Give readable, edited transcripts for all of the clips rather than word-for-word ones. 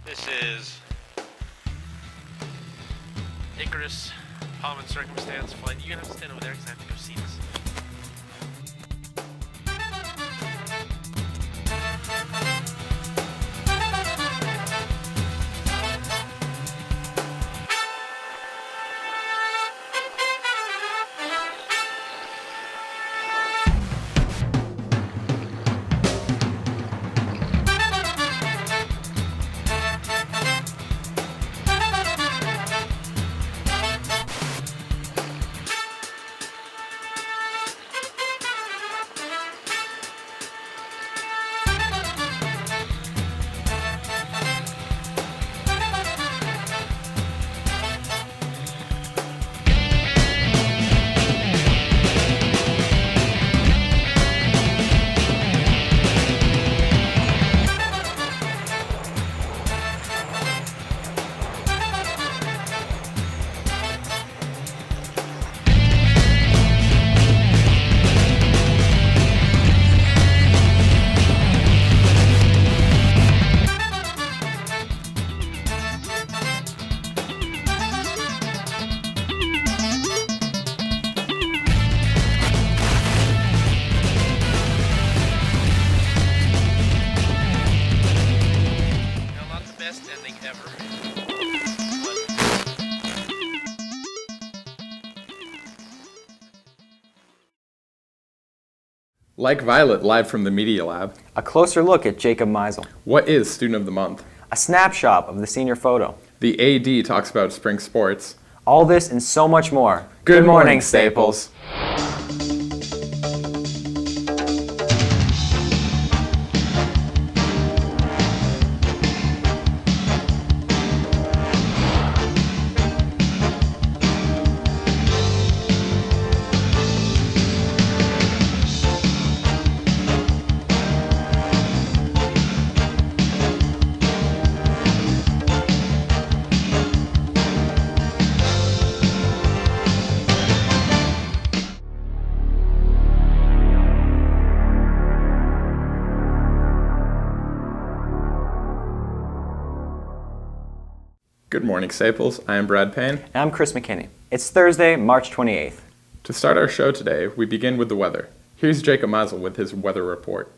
This is Icarus, Pomp and Circumstance flight. You're gonna have to stand over there because I have to go see this. Like Violet, live from the Media Lab. A closer look at Jacob Meisel. What is Student of the Month? A snapshot of the senior photo. The AD talks about spring sports. All this and so much more. Good morning, Staples. Good morning, Staples. I am Brad Payne. And I'm Chris McKinney. It's Thursday, March 28th. To start our show today, we begin with the weather. Here's Jacob Meisel with his weather report.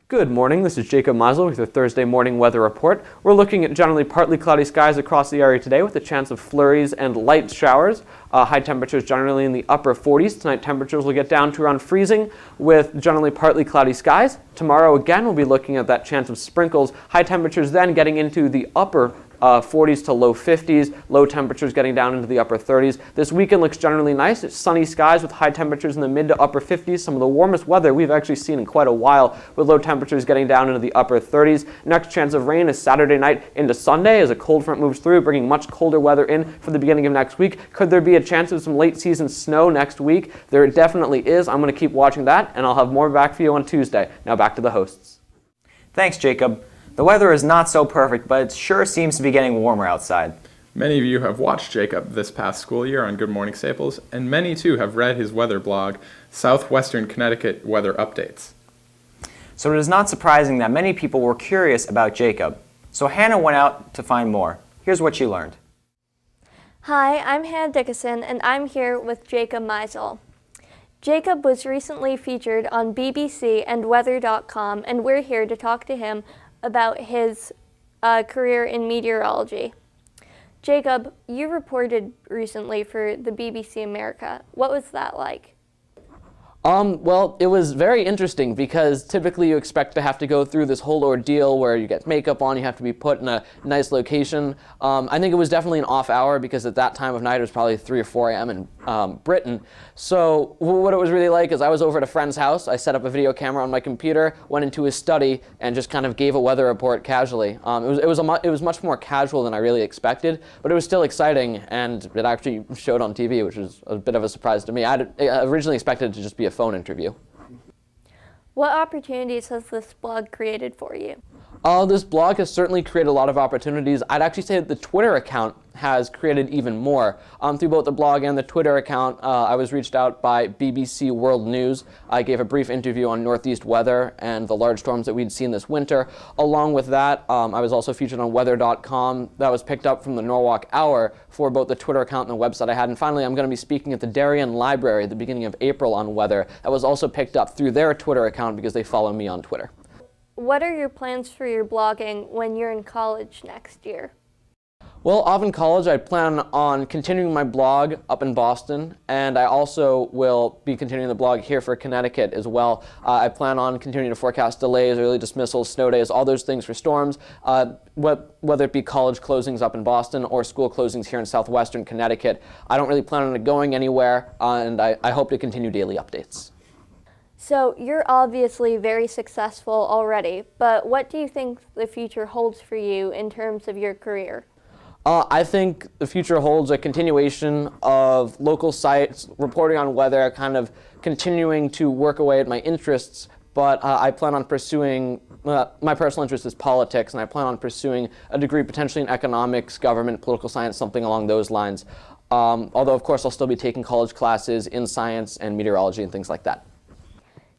Good morning, this is Jacob Meisel with your Thursday morning weather report. We're looking at generally partly cloudy skies across the area today with a chance of flurries and light showers. High temperatures generally in the upper 40s. Tonight temperatures will get down to around freezing with generally partly cloudy skies. Tomorrow again we'll be looking at that chance of sprinkles. High temperatures then getting into the upper 40s to low 50s, low temperatures getting down into the upper 30s. This weekend looks generally nice. It's sunny skies with high temperatures in the mid to upper 50s, some of the warmest weather we've actually seen in quite a while, with low temperatures getting down into the upper 30s. Next chance of rain is Saturday night into Sunday as a cold front moves through, bringing much colder weather in for the beginning of next week. Could there be a chance of some late season snow next week? There definitely is. I'm going to keep watching that, and I'll have more back for you on Tuesday. Now back to the hosts. Thanks, Jacob. The weather is not so perfect, but it sure seems to be getting warmer outside. Many of you have watched Jacob this past school year on Good Morning Staples, and many too have read his weather blog, Southwestern Connecticut Weather Updates. So it is not surprising that many people were curious about Jacob. So Hannah went out to find more. Here's what she learned. Hi, I'm Hannah Dickinson, and I'm here with Jacob Meisel. Jacob was recently featured on BBC and weather.com, and we're here to talk to him about his career in meteorology. Jacob, you reported recently for the BBC America. What was that like? Well, it was very interesting because typically you expect to have to go through this whole ordeal where you get makeup on, you have to be put in a nice location. I think it was definitely an off hour because at that time of night it was probably 3 or 4 a.m. in Britain. So what it was really like is I was over at a friend's house, I set up a video camera on my computer, went into his study, and just kind of gave a weather report casually. It was much more casual than I really expected, but it was still exciting, and it actually showed on TV, which was a bit of a surprise to me. I originally expected it to just be a phone interview. What opportunities has this blog created for you? This blog has certainly created a lot of opportunities. I'd actually say that the Twitter account has created even more. Through both the blog and the Twitter account, I was reached out by BBC World News. I gave a brief interview on Northeast weather and the large storms that we'd seen this winter. Along with that, I was also featured on weather.com. That was picked up from the Norwalk Hour for both the Twitter account and the website I had. And finally, I'm going to be speaking at the Darien Library at the beginning of April on weather. That was also picked up through their Twitter account because they follow me on Twitter. What are your plans for your blogging when you're in college next year? Well, off in college, I plan on continuing my blog up in Boston, and I also will be continuing the blog here for Connecticut as well. I plan on continuing to forecast delays, early dismissals, snow days, all those things for storms, whether it be college closings up in Boston or school closings here in southwestern Connecticut. I don't really plan on it going anywhere, and I hope to continue daily updates. So you're obviously very successful already, but what do you think the future holds for you in terms of your career? I think the future holds a continuation of local sites, reporting on weather, kind of continuing to work away at my interests, but I plan on pursuing, my personal interest is politics, and I plan on pursuing a degree potentially in economics, government, political science, something along those lines. Although, of course, I'll still be taking college classes in science and meteorology and things like that.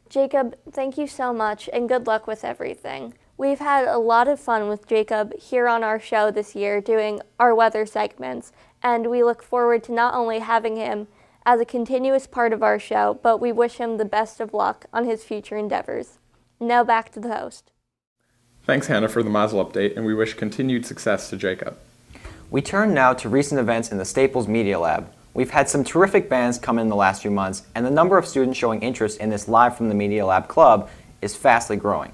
Jacob, thank you so much, and good luck with everything. We've had a lot of fun with Jacob here on our show this year doing our weather segments, and we look forward to not only having him as a continuous part of our show, but we wish him the best of luck on his future endeavors. Now back to the host. Thanks, Hannah, for the Meisel update, and we wish continued success to Jacob. We turn now to recent events in the Staples Media Lab. We've had some terrific bands come in the last few months, and the number of students showing interest in this Live from the Media Lab Club is fastly growing.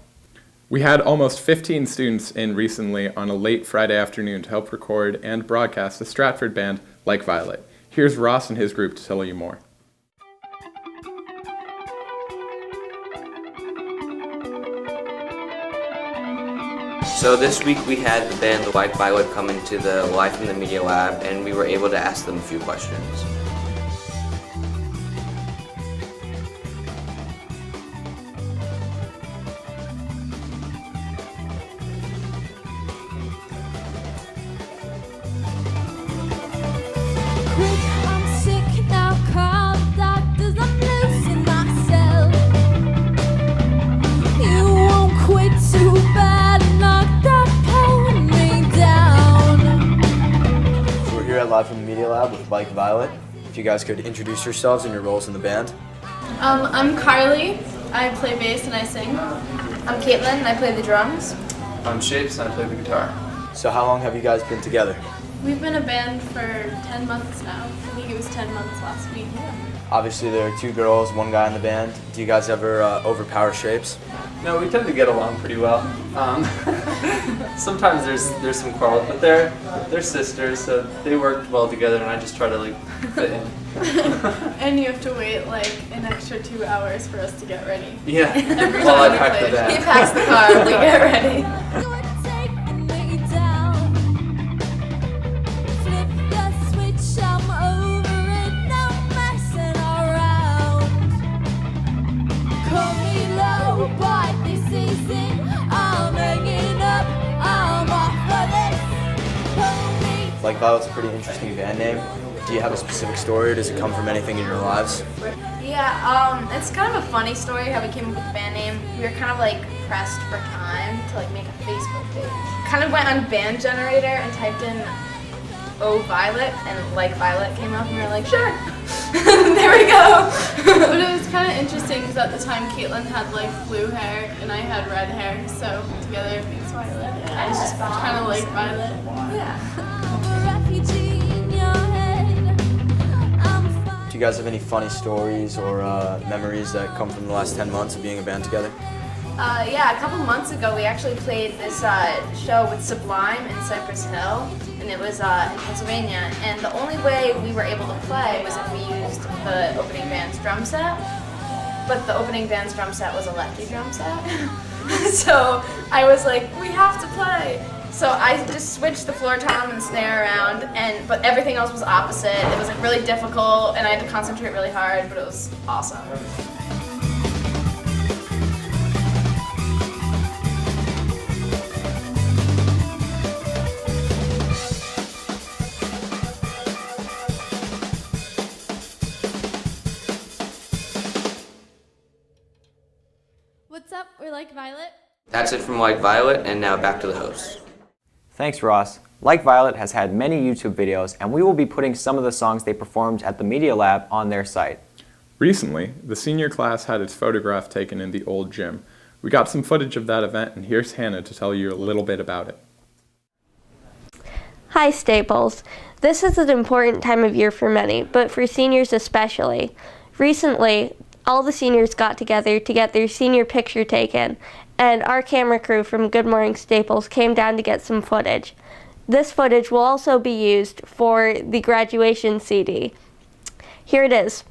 We had almost 15 students in recently on a late Friday afternoon to help record and broadcast a Stratford band like Violet. Here's Ross and his group to tell you more. So this week we had the band Like Violet come into the Live from the Media Lab, and we were able to ask them a few questions. Live from the Media Lab with Like Violet. If you guys could introduce yourselves and your roles in the band. I'm Carly. I play bass and I sing. I'm Caitlin and I play the drums. I'm Shapes and I play the guitar. So how long have you guys been together? We've been a band for 10 months now. I think it was 10 months last week. Obviously there are two girls, one guy in the band. Do you guys ever overpower Shapes? No, we tend to get along pretty well. Sometimes there's some quarrels, but they're sisters, so they work well together, and I just try to fit in. And you have to wait an extra 2 hours for us to get ready. Yeah. Every While time I we pack play. the bag. He packs the car, we get ready. Like Violet's a pretty interesting band name. Do you have a specific story, or does it come from anything in your lives? Yeah, it's kind of a funny story how we came up with the band name. We were kind of pressed for time to make a Facebook page. Kind of went on Band Generator and typed in "Oh Violet" and Like Violet came up, and we were like, sure. There we go. But it was kind of interesting because at the time Caitlin had blue hair and I had red hair, so together it makes Violet. And I was just kind of like Violet. Yeah. Do you guys have any funny stories or memories that come from the last 10 months of being a band together? Yeah, a couple months ago we actually played this show with Sublime in Cypress Hill, and it was in Pennsylvania, and the only way we were able to play was if we used the opening band's drum set, but the opening band's drum set was a lefty drum set. So I was like, we have to play. So I just switched the floor tom and snare around, but everything else was opposite. It was really difficult, and I had to concentrate really hard, but it was awesome. or Like Violet? That's it from Like Violet, and now back to the host. Thanks, Ross. Like Violet has had many YouTube videos, and we will be putting some of the songs they performed at the Media Lab on their site. Recently, the senior class had its photograph taken in the old gym. We got some footage of that event, and here's Hannah to tell you a little bit about it. Hi, Staples. This is an important time of year for many, but for seniors especially. Recently, all the seniors got together to get their senior picture taken, and our camera crew from Good Morning Staples came down to get some footage. This footage will also be used for the graduation CD. Here it is.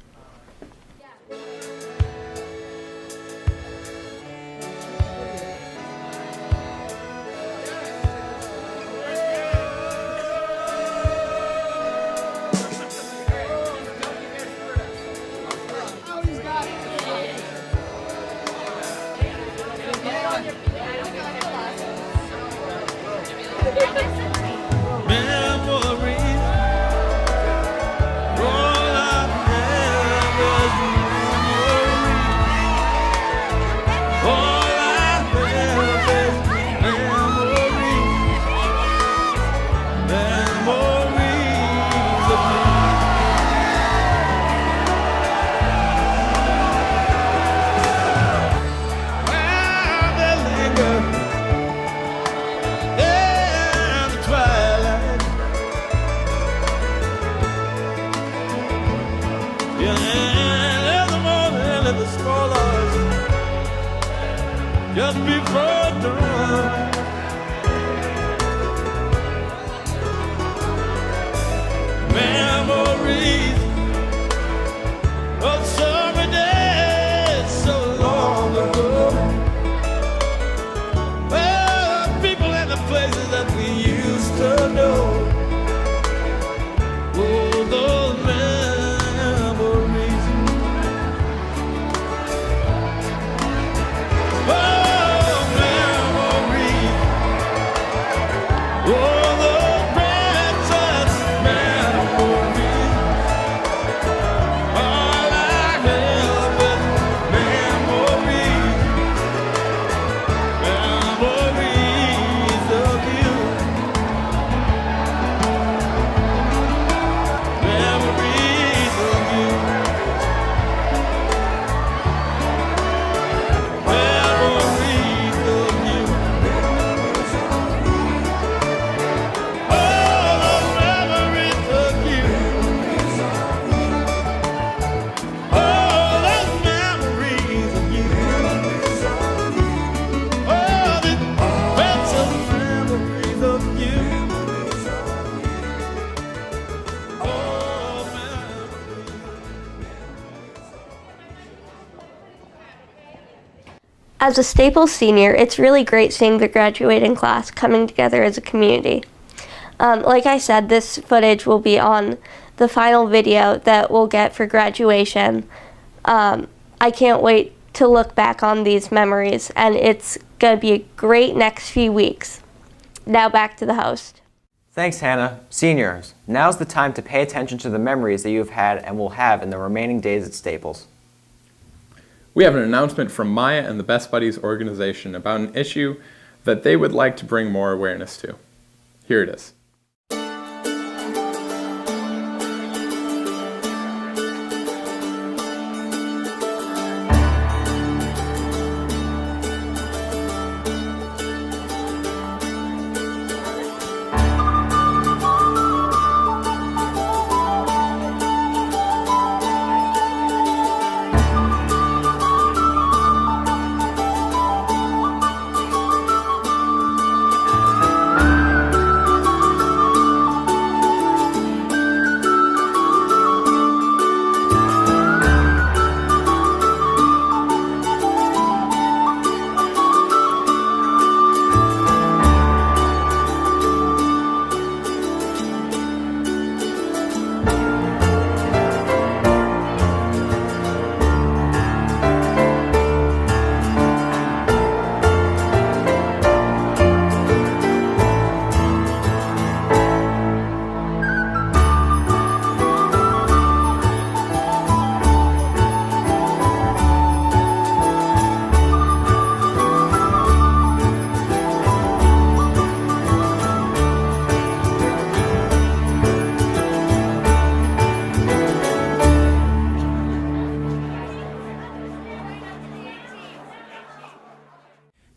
Just before dawn, memories of summer days so long ago. Well, people and the places that we used to know. Oh, those memories. Oh, As a Staples senior, it's really great seeing the graduating class coming together as a community. Like I said, this footage will be on the final video that we'll get for graduation. I can't wait to look back on these memories, and it's going to be a great next few weeks. Now back to the host. Thanks, Hannah. Seniors, now's the time to pay attention to the memories that you've had and will have in the remaining days at Staples. We have an announcement from Maya and the Best Buddies organization about an issue that they would like to bring more awareness to. Here it is.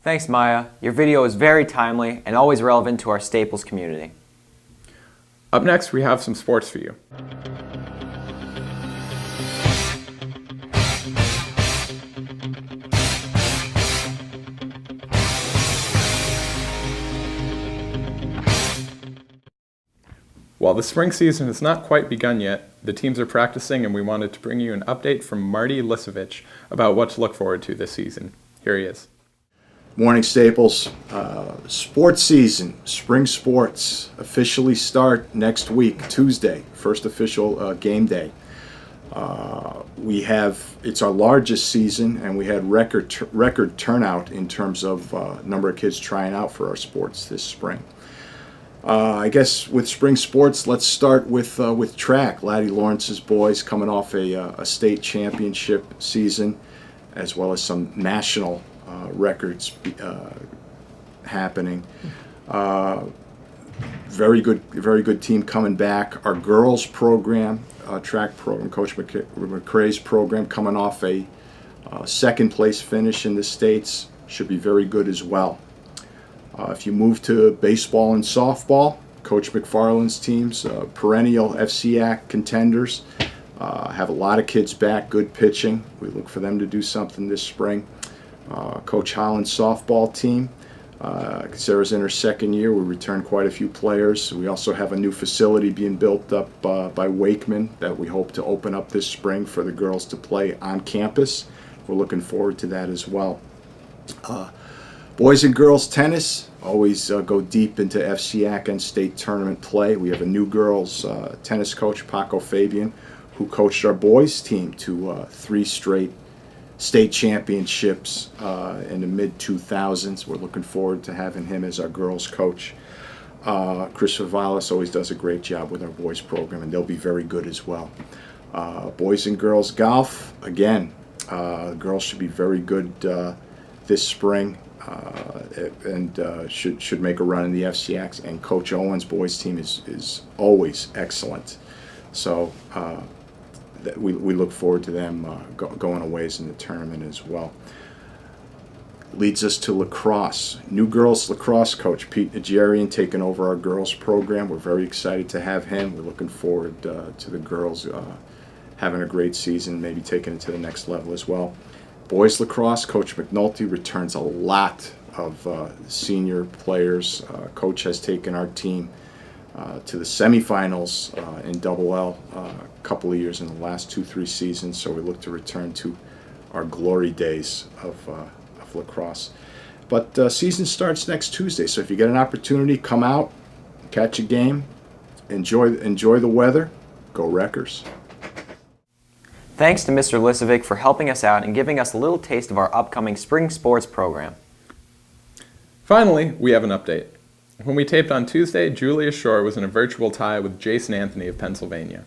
Thanks, Maya. Your video is very timely and always relevant to our Staples community. Up next, we have some sports for you. While the spring season has not quite begun yet, the teams are practicing and we wanted to bring you an update from Marty Lisevick about what to look forward to this season. Here he is. Morning, Staples. Sports season, spring sports, officially start next week, Tuesday, first official game day. It's our largest season, and we had record turnout in terms of number of kids trying out for our sports this spring. I guess with spring sports, let's start with track. Laddie Lawrence's boys coming off a state championship season, as well as some national records happening. Very good team coming back. Our girls program, track program, Coach McCrae's program, coming off a second place finish in the States, should be very good as well. If you move to baseball and softball, Coach McFarland's teams, perennial FCAC contenders, have a lot of kids back, good pitching. We look for them to do something this spring. Coach Holland's softball team, Sarah's in her second year. We returned quite a few players. We also have a new facility being built up by Wakeman that we hope to open up this spring for the girls to play on campus. We're looking forward to that as well. Boys and girls tennis always go deep into FCAC and state tournament play. We have a new girls tennis coach, Paco Fabian, who coached our boys team to 3 straight state championships in the mid-2000s. We're looking forward to having him as our girls coach. Chris Vivalis always does a great job with our boys program, and they'll be very good as well. Boys and girls golf, again, girls should be very good this spring. And should make a run in the FCX, and Coach Owen's boys team is always excellent. So we look forward to them going a ways in the tournament as well. Leads us to lacrosse. New girls lacrosse coach Pete Nigerian taking over our girls program. We're very excited to have him. We're looking forward to the girls having a great season, maybe taking it to the next level as well. Boys lacrosse, Coach McNulty returns a lot of senior players. Coach has taken our team to the semifinals in Double L a couple of years in the last 2-3 seasons, so we look to return to our glory days of lacrosse. But season starts next Tuesday, so if you get an opportunity, come out, catch a game, enjoy the weather, go Wreckers. Thanks to Mr. Lisevick for helping us out and giving us a little taste of our upcoming spring sports program. Finally, we have an update. When we taped on Tuesday, Julia Shore was in a virtual tie with Jason Anthony of Pennsylvania.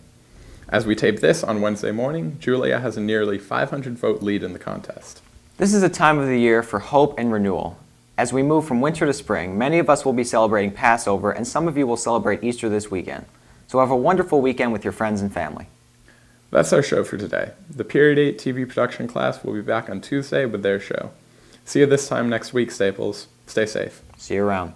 As we tape this on Wednesday morning, Julia has a nearly 500-vote lead in the contest. This is a time of the year for hope and renewal. As we move from winter to spring, many of us will be celebrating Passover, and some of you will celebrate Easter this weekend. So have a wonderful weekend with your friends and family. That's our show for today. The Period 8 TV production class will be back on Tuesday with their show. See you this time next week, Staples. Stay safe. See you around.